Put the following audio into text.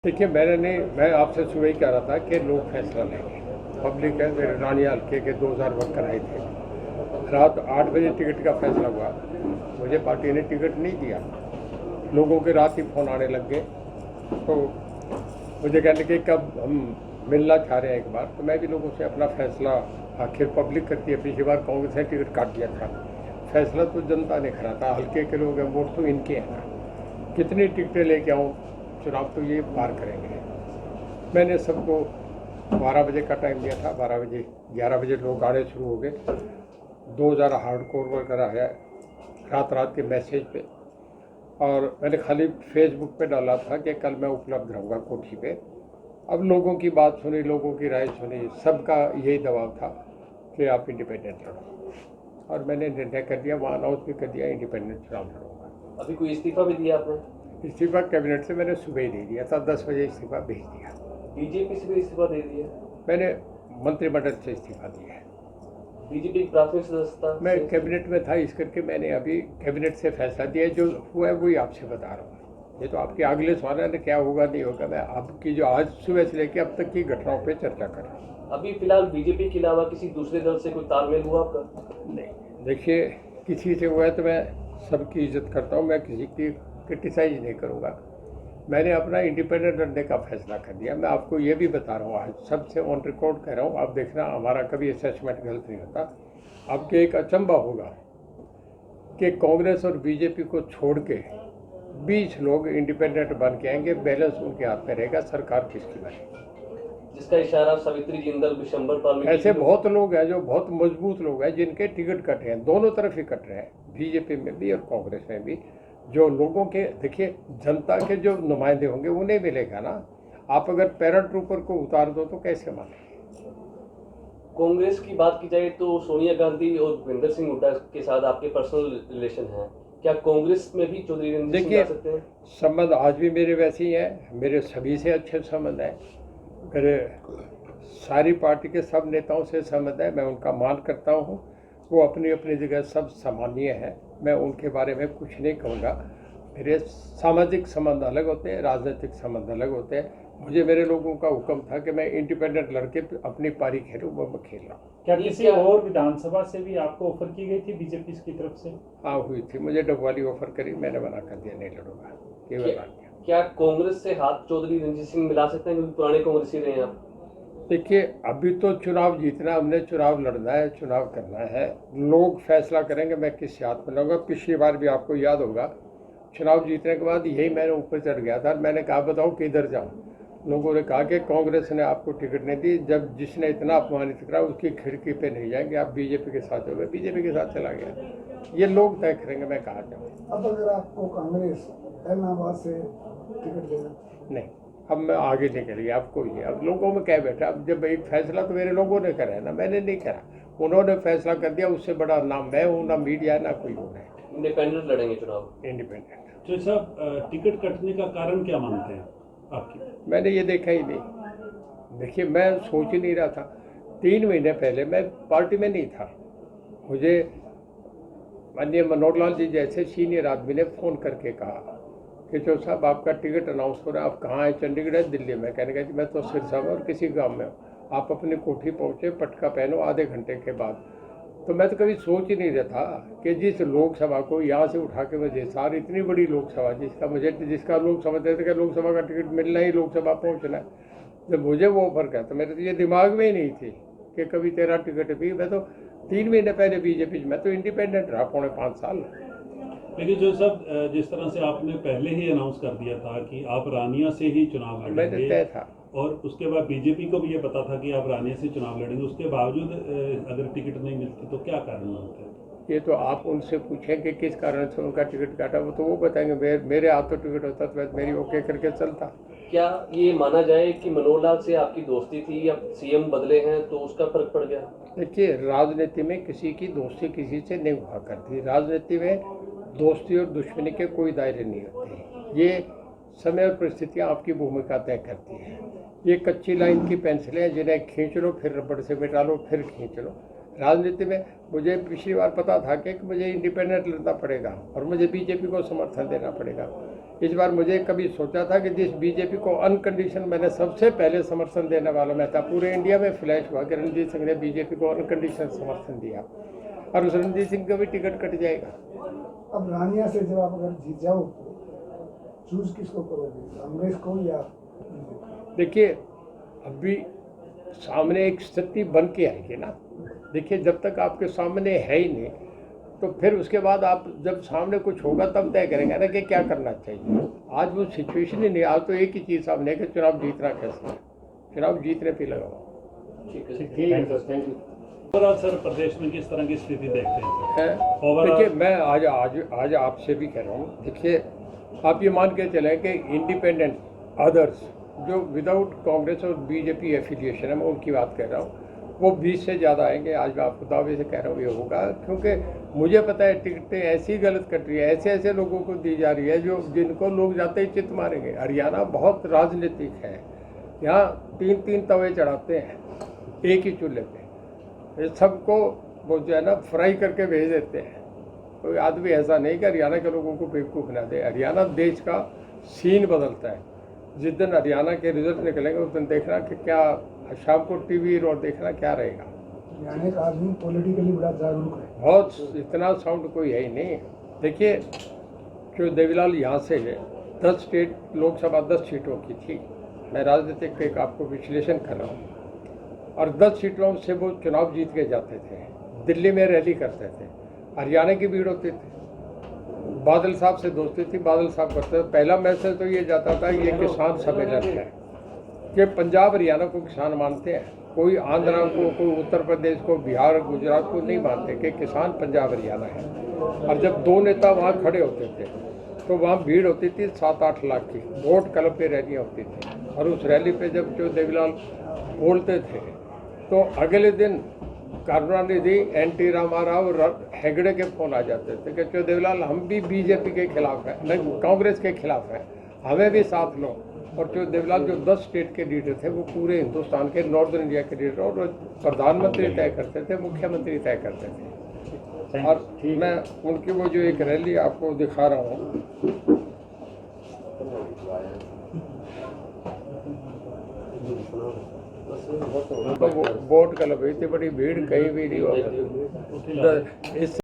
देखिए मैं आपसे सुबह ही कह रहा था कि लोग फैसला लेंगे। पब्लिक है, मेरे रानिया हल्के के 2000 वर्कर आए थे। रात 8 बजे टिकट का फैसला हुआ। मुझे पार्टी ने टिकट नहीं दिया। लोगों के रात ही फ़ोन आने लग गए। तो मुझे कहने के कब हम मिलना चाह रहे हैं एक बार, तो मैं भी लोगों से अपना फैसला आखिर पब्लिक करती है। पिछली बार कांग्रेस ने टिकट काट दिया था। फैसला तो जनता ने करा था। हल्के के लोग हैं, वोट तो इनके हैं ना। कितनी टिकटें लेके आऊँ, चुनाव तो ये पार करेंगे। मैंने सबको 12 बजे का टाइम दिया था। 12 बजे 11 बजे लोग आने शुरू हो गए। 2000 हार्ड कोर वर्कर आया रात रात के मैसेज पे। और मैंने खाली फेसबुक पे डाला था कि कल मैं उपलब्ध रहूँगा कोठी पे। अब लोगों की बात सुनी, लोगों की राय सुनी, सबका यही दबाव था कि आप इंडिपेंडेंट लड़ो। और मैंने निर्णय कर दिया, वहाँ अनाउंस भी कर दिया, इंडिपेंडेंट चुनाव लड़ूंगा। अभी कोई इस्तीफा भी दिया आपने? इस्तीफा कैबिनेट से मैंने सुबह ही दे दिया था। 10 बजे इस्तीफा भेज दिया। बीजेपी से भी इस्तीफा दे दिया? मैंने मंत्रिमंडल से इस्तीफा दिया है। बीजेपी की प्राथमिक सदस्यता मैं कैबिनेट में था, इस करके मैंने अभी कैबिनेट से फैसला दिया। जो हुआ है वही आपसे बता रहा हूँ। ये तो आपके अगले सवाल है, क्या होगा नहीं होगा। मैं आपकी जो आज सुबह से लेकर अब तक की घटनाओं पे चर्चा कर रहा हूँ। अभी फिलहाल बीजेपी के अलावा किसी दूसरे दल से कोई तालमेल हुआ आपका? नहीं, देखिए, किसी से हुआ है तो मैं सबकी इज्जत करता हूँ। मैं किसी की क्रिटिसाइज नहीं करूँगा। मैंने अपना इंडिपेंडेंट लड़ने का फैसला कर दिया। मैं आपको ये भी बता रहा हूँ, आज सबसे ऑन रिकॉर्ड कह रहा हूँ। आप देखना, हमारा कभी असेसमेंट गलत नहीं होता। आपके एक अचंभा होगा कि कांग्रेस और बीजेपी को छोड़ के 20 लोग इंडिपेंडेंट बन के आएंगे। बैलेंस उनके हाथ में रहेगा, सरकार किसकी बनेगी। जिसका इशारा सावित्री जिंदल, विशंबर पाल, ऐसे बहुत लोग हैं जो बहुत मजबूत लोग हैं, जिनके टिकट कट रहे हैं। दोनों तरफ ही कट रहे हैं, बीजेपी में भी और कांग्रेस में भी। जो लोगों के, देखिए, जनता के जो नुमाइंदे होंगे उन्हें मिलेगा ना। आप अगर पैरा ट्रूपर को उतार दो तो कैसे माने। कांग्रेस की बात की जाए तो सोनिया गांधी और भूपेंद्र सिंह हुड्डा के साथ आपके पर्सनल रिलेशन हैं। क्या कांग्रेस में भी चौधरी रणजीत सिंह जा सकते हैं? संबंध आज भी मेरे वैसे ही हैं। मेरे सभी से अच्छे संबंध हैं। मेरे सारी पार्टी के सब नेताओं से संबंध है। मैं उनका मान करता हूँ। वो अपनी अपनी जगह सब सामान्य हैं। मैं उनके बारे में कुछ नहीं कहूँगा। मेरे सामाजिक संबंध अलग होते हैं, राजनीतिक संबंध अलग होते हैं। मुझे मेरे लोगों का हुक्म था कि मैं इंडिपेंडेंट लड़के अपनी पारी खेलूँ, वो मैं खेल रहा हूँ। क्या किसी और विधानसभा से भी आपको ऑफर की गई थी बीजेपी की तरफ से? हाँ, हुई थी। मुझे डबवाली ऑफर करी, मैंने मना कर दिया, नहीं लड़ूंगा, केवल आ गया। क्या कांग्रेस से हाथ चौधरी रणजीत सिंह मिला सकते हैं, क्योंकि पुराने कांग्रेसी रहे हैं आप? देखिए, अभी तो चुनाव जीतना, हमने चुनाव लड़ना है, चुनाव करना है। लोग फैसला करेंगे मैं किस हाथ में लूँगा। पिछली बार भी आपको याद होगा, चुनाव जीतने के बाद यही मैंने ऊपर चढ़ गया था। मैंने कहा बताओ किधर जाऊँ। लोगों ने कहा कि कांग्रेस ने आपको टिकट नहीं दी। जब जिसने इतना अपमानित करा उसकी खिड़की पे नहीं जाएंगे, आप बीजेपी के साथ हो गए, बीजेपी के साथ चला गया। ये लोग तय करेंगे मैं कहाँ जाऊँ। अब अगर आपको कांग्रेस इलाहाबाद से टिकट देना? नहीं, अब मैं आगे निकल गया। अब कोई नहीं, अब लोगों में क्या बैठा। अब जब एक फैसला तो मेरे लोगों ने करा है ना, मैंने नहीं करा। उन्होंने फैसला कर दिया। उससे बड़ा ना मैं हूँ, ना मीडिया है, ना कोई और है। इंडिपेंडेंट लड़ेंगे चुनाव? इंडिपेंडेंट। तो साहब, टिकट कटने का कारण क्या मानते हैं आपकी? मैंने ये देखा ही नहीं। देखिए, मैं सोच ही नहीं रहा था। 3 महीने पहले मैं पार्टी में नहीं था। मुझे माननीय मनोहर लाल जी जैसे सीनियर आदमी ने फ़ोन करके कहा कि जो साहब आपका टिकट अनाउंस हो रहा है, आप कहाँ हैं? चंडीगढ़ है, दिल्ली में? कहने का जी मैं तो सिरसा में और किसी गांव में हूँ। आप अपनी कोठी पहुँचे, पटका पहनो, आधे घंटे के बाद। तो मैं तो कभी सोच ही नहीं रहा था कि जिस लोकसभा को यहाँ से उठा के मुझे सारी इतनी बड़ी लोकसभा, जिसका लोग समझते थे कि लोकसभा का टिकट मिलना ही लोकसभा पहुँचना है, जब मुझे वो ऑफर किया तो मेरे तो ये दिमाग में ही नहीं थी कि कभी तेरा टिकट भी। मैं तो 3 महीने पहले बीजेपी, मैं तो इंडिपेंडेंट रहा 5.5 साल। लेकिन जो सब जिस तरह से आपने पहले ही अनाउंस कर दिया था कि आप रानिया से ही चुनाव लड़ेंगे, तय था। और उसके बाद बीजेपी को भी ये पता था कि आप रानिया से चुनाव लड़ेंगे, उसके बावजूद अगर टिकट नहीं मिलती तो क्या कारण मानते हैं? ये तो आप उनसे पूछें कि किस कारण से उनका टिकट काटा, वो तो वो बताएंगे। मेरे हाथ तो टिकट होता तो मेरी ओके करके चलता। क्या ये माना जाए कि मनोहर लाल से आपकी दोस्ती थी, अब सीएम बदले हैं तो उसका फर्क पड़ गया? देखिए, राजनीति में किसी की दोस्ती किसी से नहीं हुआ करती। राजनीति में दोस्ती और दुश्मनी के कोई दायरे नहीं होते। ये समय और परिस्थितियाँ आपकी भूमिका तय करती हैं। ये कच्ची लाइन की पेंसिलें हैं, जिन्हें खींच लो, फिर रबड़ से मिटा लो, फिर खींच लो। राजनीति में मुझे पिछली बार पता था कि मुझे इंडिपेंडेंट लड़ना पड़ेगा और मुझे बीजेपी को समर्थन देना पड़ेगा। इस बार मुझे कभी सोचा था कि जिस बीजेपी को अनकंडीशन मैंने सबसे पहले समर्थन देने वाला मैं था, पूरे इंडिया में फ्लैश हुआ कि रणजीत सिंह ने बीजेपी को अनकंडीशन समर्थन दिया और उस रणजीत सिंह का भी टिकट कट जाएगा। अब रानिया से जब आप अगर जीत जाओ तो चूज किसको करोगे, कांग्रेस को या बीजेपी? देखिए अभी सामने एक स्थिति बन के आएगी ना। देखिए जब तक आपके सामने है ही नहीं तो फिर उसके बाद आप जब सामने कुछ होगा तब तय करेंगे ना कि क्या करना चाहिए। आज वो सिचुएशन ही नहीं, आज तो एक ही चीज़ सामने है कि चुनाव जीतना कैसे है, चुनाव जीतने पे लगा हुआ। ठीक है ठीक है sir, thank you. Overall sir प्रदेश में किस तरह की स्थिति देखते हैं सर? Overall- देखिए मैं आज आपसे भी कह रहा हूँ, देखिए आप ये मान के चलें कि इंडिपेंडेंट अदर्स जो विदाउट कांग्रेस और बीजेपी एफिलिएशन है, मैं उनकी बात कर रहा हूँ, वो 20 से ज़्यादा आएंगे। आज मैं आपको दावे से कह रहा हूँ ये होगा, क्योंकि मुझे पता है टिकटें ऐसी गलत कट रही है, ऐसे ऐसे लोगों को दी जा रही है जो जिनको लोग जाते ही चित मारेंगे। हरियाणा बहुत राजनीतिक है, यहाँ 3-3 तवे चढ़ाते हैं एक ही चूल्हे पे, सबको वो जो है ना फ्राई करके भेज देते हैं। कोई आदमी ऐसा नहीं कि हरियाणा के लोगों को बेवकूफ़ ना दे। हरियाणा देश का सीन बदलता है। जिस दिन हरियाणा के रिजल्ट निकलेंगे उस दिन देखना कि क्या शाम को टीवी और देखना क्या रहेगा। हरियाणा का आदमी पॉलिटिकली बड़ा जागरूक है, बहुत इतना साउंड कोई है ही नहीं। देखिए जो देवीलाल यहाँ से है 10 स्टेट लोकसभा 10 सीटों की थी, मैं राजनीतिक एक आपको विश्लेषण कर रहा हूँ, और 10 सीटों से वो चुनाव जीत के जाते थे, दिल्ली में रैली करते थे, हरियाणा की भीड़ होती थी, बादल साहब से दोस्ती थी, बादल साहब करते थे। पहला मैसेज तो ये जाता था ये किसान सम्मेलन है कि पंजाब हरियाणा को किसान मानते हैं, कोई आंध्रा को, कोई उत्तर प्रदेश को, बिहार गुजरात को नहीं मानते कि किसान पंजाब हरियाणा है। और जब 2 नेता वहाँ खड़े होते थे तो वहाँ भीड़ होती थी 7-8 लाख की, वोट क्लब पे रैलियाँ होती थी, और उस रैली पे जब जो देवीलाल बोलते थे तो अगले दिन करुणानिधि, एन.टी. रामाराव और हेगड़े के फोन आ जाते थे कि जो देवीलाल हम भी बीजेपी के खिलाफ हैं, नहीं कांग्रेस के खिलाफ हैं, हमें भी साथ लो। और जो देवीलाल जो 10 स्टेट के लीडर थे वो पूरे हिंदुस्तान के, नॉर्दर्न इंडिया के लीडर, और प्रधानमंत्री तय करते थे, मुख्यमंत्री तय करते थे। और मैं उनकी वो जो एक रैली आपको दिखा रहा हूँ, तो वो वोट क्लब, इतनी बड़ी भीड़ कहीं भी नहीं हो सकती। इस